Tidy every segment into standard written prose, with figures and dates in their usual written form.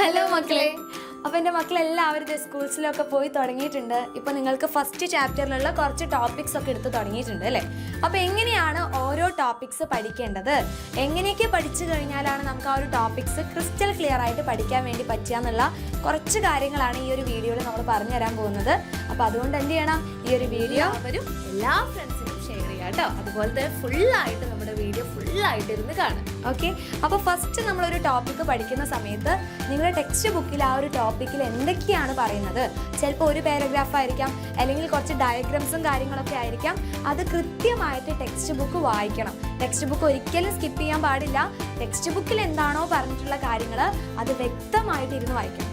Hello മക്കളെ. അപ്പോൾ എൻ്റെ മക്കളെല്ലാവരും സ്കൂൾസിലൊക്കെ പോയി തുടങ്ങിയിട്ടുണ്ട്. ഇപ്പോൾ നിങ്ങൾക്ക് ഫസ്റ്റ് ചാപ്റ്ററിലുള്ള കുറച്ച് ടോപ്പിക്സ് ഒക്കെ എടുത്ത് തുടങ്ങിയിട്ടുണ്ട് അല്ലേ? അപ്പോൾ എങ്ങനെയാണ് ഓരോ ടോപ്പിക്സ് പഠിക്കേണ്ടത്, എങ്ങനെയൊക്കെ പഠിച്ചു കഴിഞ്ഞാലാണ് നമുക്ക് ആ ഒരു ടോപ്പിക്സ് ക്രിസ്റ്റൽ ക്ലിയർ ആയിട്ട് പഠിക്കാൻ വേണ്ടി പറ്റുക എന്നുള്ള കുറച്ച് കാര്യങ്ങളാണ് ഈ ഒരു വീഡിയോയിൽ നമ്മൾ പറഞ്ഞു തരാൻ പോകുന്നത്. അപ്പോൾ അതുകൊണ്ട് എന്ത് ചെയ്യണം, ഈ ഒരു വീഡിയോ അവരും എല്ലാ ഫ്രണ്ട്സിനും ഷെയർ ചെയ്യാം കേട്ടോ. അതുപോലെ തന്നെ ഫുള്ളായിട്ട് നമ്മുടെ വീഡിയോ ഫുള്ളായിട്ട് ഇരുന്ന് കാണാം. ഓക്കെ. അപ്പോൾ ഫസ്റ്റ് നമ്മളൊരു ടോപ്പിക്ക് പഠിക്കുന്ന സമയത്ത് നിങ്ങളുടെ ടെക്സ്റ്റ് ബുക്കിൽ ആ ഒരു ടോപ്പിക്കിൽ എന്തൊക്കെയാണ് പറയുന്നത്, ചിലപ്പോൾ ഒരു പാരഗ്രാഫ് ആയിരിക്കാം, അല്ലെങ്കിൽ കുറച്ച് ഡയഗ്രാംസും കാര്യങ്ങളൊക്കെ ആയിരിക്കാം. അത് കൃത്യമായിട്ട് ടെക്സ്റ്റ് ബുക്ക് വായിക്കണം. ടെക്സ്റ്റ് ബുക്ക് ഒരിക്കലും സ്കിപ്പ് ചെയ്യാൻ പാടില്ല. ടെക്സ്റ്റ് ബുക്കിൽ എന്താണോ പറഞ്ഞിട്ടുള്ള കാര്യങ്ങൾ അത് വ്യക്തമായിട്ട് ഇരുന്ന് വായിക്കണം.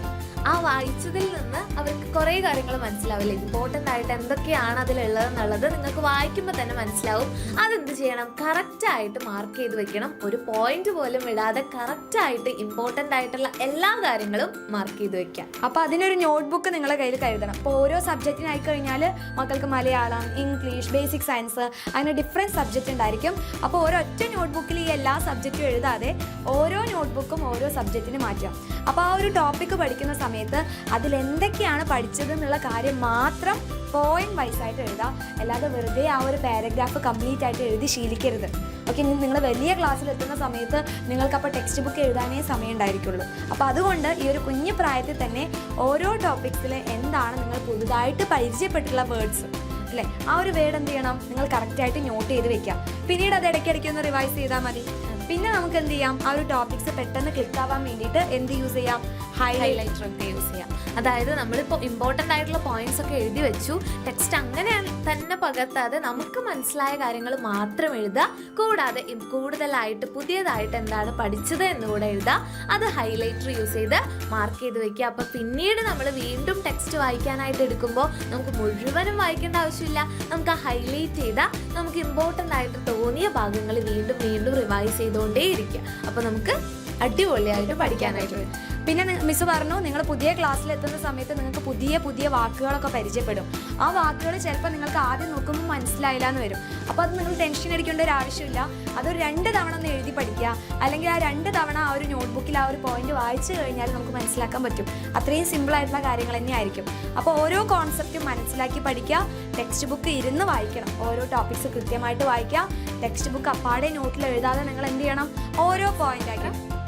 ആ വായിച്ചതിൽ നിന്ന് അവർക്ക് കുറേ കാര്യങ്ങൾ മനസ്സിലാവില്ല. ഇമ്പോർട്ടൻ്റ് ആയിട്ട് എന്തൊക്കെയാണ് അതിലുള്ളതെന്നുള്ളത് നിങ്ങൾക്ക് വായിക്കുമ്പോൾ തന്നെ മനസ്സിലാവും. അതെന്ത് ചെയ്യണം, കറക്റ്റായിട്ട് മാർക്ക് ചെയ്ത് വെക്കണം. ഒരു പോയിന്റ് പോലും വിടാതെ കറക്റ്റായിട്ട് ഇമ്പോർട്ടൻ്റ് ആയിട്ടുള്ള എല്ലാ കാര്യങ്ങളും മാർക്ക് ചെയ്ത് വെക്കാം. അപ്പോൾ അതിനൊരു നോട്ട്ബുക്ക് നിങ്ങളുടെ കയ്യിൽ കരുതണം. അപ്പോൾ ഓരോ സബ്ജക്റ്റിനായി കഴിഞ്ഞാൽ മക്കൾക്ക് മലയാളം, ഇംഗ്ലീഷ്, ബേസിക് സയൻസ്, അങ്ങനെ ഡിഫറെൻറ്റ് സബ്ജക്റ്റ് ഉണ്ടായിരിക്കും. അപ്പോൾ ഒരൊറ്റ നോട്ട്ബുക്കിൽ ഈ എല്ലാ സബ്ജക്റ്റും എഴുതാതെ ഓരോ നോട്ട്ബുക്കും ഓരോ സബ്ജക്റ്റിന് മാറ്റാം. അപ്പോൾ ആ ഒരു ടോപ്പിക്ക് പഠിക്കുന്ന സമയത്ത് അതിലെന്തൊക്കെയാണ് പഠിച്ചതെന്നുള്ള കാര്യം മാത്രം പോയിന്റ് വൈസായിട്ട് എഴുതാം. അല്ലാതെ വെറുതെ ആ ഒരു പാരഗ്രാഫ് കംപ്ലീറ്റ് ആയിട്ട് എഴുതി ശീലിക്കരുത്. ഓക്കെ. നിങ്ങൾ വലിയ ക്ലാസ്സിൽ എത്തുന്ന സമയത്ത് നിങ്ങൾക്കപ്പോൾ ടെക്സ്റ്റ് ബുക്ക് എഴുതാനേ സമയം ഉണ്ടായിരിക്കുള്ളൂ. അപ്പോൾ അതുകൊണ്ട് ഈ ഒരു കുഞ്ഞു പ്രായത്തിൽ തന്നെ ഓരോ ടോപ്പിക്സിൽ എന്താണ് നിങ്ങൾ പുതുതായിട്ട് പരിചയപ്പെട്ടുള്ള വേർഡ്സ് അല്ലേ, ആ ഒരു വേർഡ് എന്ത് ചെയ്യണം, നിങ്ങൾ കറക്റ്റായിട്ട് നോട്ട് ചെയ്ത് വെക്കാം. പിന്നീട് അത് ഇടയ്ക്കിടയ്ക്ക് ഒന്ന് റിവൈസ് ചെയ്താൽ മതി. പിന്നെ നമുക്ക് എന്ത് ചെയ്യാം, ആ ഒരു ടോപ്പിക്സ് പെട്ടെന്ന് ക്ലിക്കാവാൻ വേണ്ടിയിട്ട് എന്ത് യൂസ് ചെയ്യാം, ഹൈലൈറ്റർ ഒക്കെ യൂസ് ചെയ്യാം. അതായത് നമ്മളിപ്പോൾ ഇമ്പോർട്ടൻ്റ് ആയിട്ടുള്ള പോയിന്റ്സ് ഒക്കെ എഴുതി വെച്ചു, ടെക്സ്റ്റ് അങ്ങനെ തന്നെ പകർത്താതെ നമുക്ക് മനസ്സിലായ കാര്യങ്ങൾ മാത്രം എഴുതുക. കൂടാതെ കൂടുതലായിട്ട് പുതിയതായിട്ട് എന്താണ് പഠിച്ചത് എന്നുകൂടെ എഴുതുക. അത് ഹൈലൈറ്റർ യൂസ് ചെയ്ത് മാർക്ക് ചെയ്ത് വെക്കുക. അപ്പോൾ പിന്നീട് നമ്മൾ വീണ്ടും ടെക്സ്റ്റ് വായിക്കാനായിട്ട് എടുക്കുമ്പോൾ നമുക്ക് മുഴുവനും വായിക്കേണ്ട ആവശ്യമില്ല. നമുക്ക് ആ ഹൈലൈറ്റ് ചെയ്താൽ നമുക്ക് ഇമ്പോർട്ടൻ്റ് ആയിട്ട് തോന്നിയ ഭാഗങ്ങൾ വീണ്ടും വീണ്ടും റിവൈസ് ചെയ്തുകൊണ്ടേയിരിക്കുക. അപ്പോൾ നമുക്ക് അടിപൊളിയായിട്ട് പഠിക്കാനായിട്ട് വരും. പിന്നെ മിസ് പറഞ്ഞു, നിങ്ങൾ പുതിയ ക്ലാസ്സിൽ എത്തുന്ന സമയത്ത് നിങ്ങൾക്ക് പുതിയ പുതിയ വാക്കുകളൊക്കെ പരിചയപ്പെടും. ആ വാക്കുകൾ ചിലപ്പോൾ നിങ്ങൾക്ക് ആദ്യം നോക്കുമ്പോൾ മനസ്സിലായില്ല എന്ന് വരും. അപ്പോൾ അത് നിങ്ങൾ ടെൻഷൻ അടിക്കേണ്ട ഒരു ആവശ്യമില്ല. അതൊരു 2 തവണ ഒന്ന് എഴുതി പഠിക്കുക, അല്ലെങ്കിൽ ആ 2 തവണ ആ ഒരു നോട്ട്ബുക്കിൽ ആ ഒരു പോയിന്റ് വായിച്ചു കഴിഞ്ഞാൽ നമുക്ക് മനസ്സിലാക്കാൻ പറ്റും. അത്രയും സിമ്പിളായിട്ടുള്ള കാര്യങ്ങൾ തന്നെയായിരിക്കും. അപ്പോൾ ഓരോ കോൺസെപ്റ്റും മനസ്സിലാക്കി പഠിക്കുക. ടെക്സ്റ്റ് ബുക്ക് ഇരുന്ന് വായിക്കണം. ഓരോ ടോപ്പിക്സ് കൃത്യമായിട്ട് വായിക്കുക. ടെക്സ്റ്റ് ബുക്ക് അപ്പാടെ നോട്ടിൽ എഴുതാതെ നിങ്ങൾ എന്ത് ചെയ്യണം, ഓരോ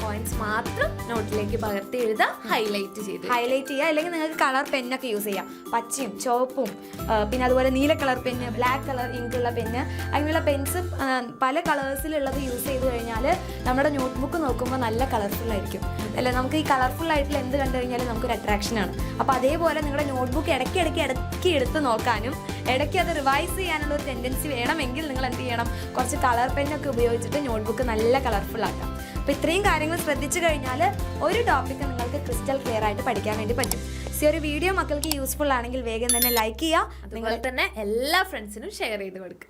പോയിന്റ്സ് മാത്രം നോട്ടിലേക്ക് പകർത്തി എഴുതുക, ഹൈലൈറ്റ് ചെയ്യുക. അല്ലെങ്കിൽ നിങ്ങൾക്ക് കളർ പെന്നൊക്കെ യൂസ് ചെയ്യാം. പച്ചയും ചുവപ്പും പിന്നെ അതുപോലെ നീല കളർ പെന്ന്, ബ്ലാക്ക് കളർ ഇങ്കുള്ള പെന്ന്, അങ്ങനെയുള്ള പെൻസ് പല കളേഴ്സിലുള്ളത് യൂസ് ചെയ്ത് കഴിഞ്ഞാൽ നമ്മുടെ നോട്ട്ബുക്ക് നോക്കുമ്പോൾ നല്ല കളർഫുൾ ആയിരിക്കും അല്ലേ. നമുക്ക് ഈ കളർഫുൾ ആയിട്ടുള്ള എന്ത് കണ്ടു കഴിഞ്ഞാലും നമുക്കൊരു അട്രാക്ഷനാണ്. അപ്പോൾ അതേപോലെ നിങ്ങളുടെ നോട്ട്ബുക്ക് ഇടയ്ക്ക് എടുത്ത് നോക്കാനും ഇടയ്ക്ക് അത് റിവൈസ് ചെയ്യാനുള്ള ഒരു ടെൻഡൻസി വേണമെങ്കിൽ നിങ്ങൾ എന്ത് ചെയ്യണം, കുറച്ച് കളർ പെന്നൊക്കെ ഉപയോഗിച്ചിട്ട് നോട്ട്ബുക്ക് നല്ല കളർഫുൾ ആക്കാം. അപ്പോൾ ഇത്രയും കാര്യങ്ങൾ ശ്രദ്ധിച്ചു കഴിഞ്ഞാൽ ഒരു ടോപ്പിക്ക് നിങ്ങൾക്ക് ക്രിസ്റ്റൽ ക്ലിയർ ആയിട്ട് പഠിക്കാൻ വേണ്ടി പറ്റും. ഈ ഒരു വീഡിയോ മക്കൾക്ക് യൂസ്ഫുൾ ആണെങ്കിൽ വേഗം തന്നെ ലൈക്ക് ചെയ്യുക. അതുപോലെ തന്നെ എല്ലാ ഫ്രണ്ട്സിനും ഷെയർ ചെയ്ത് കൊടുക്കുക.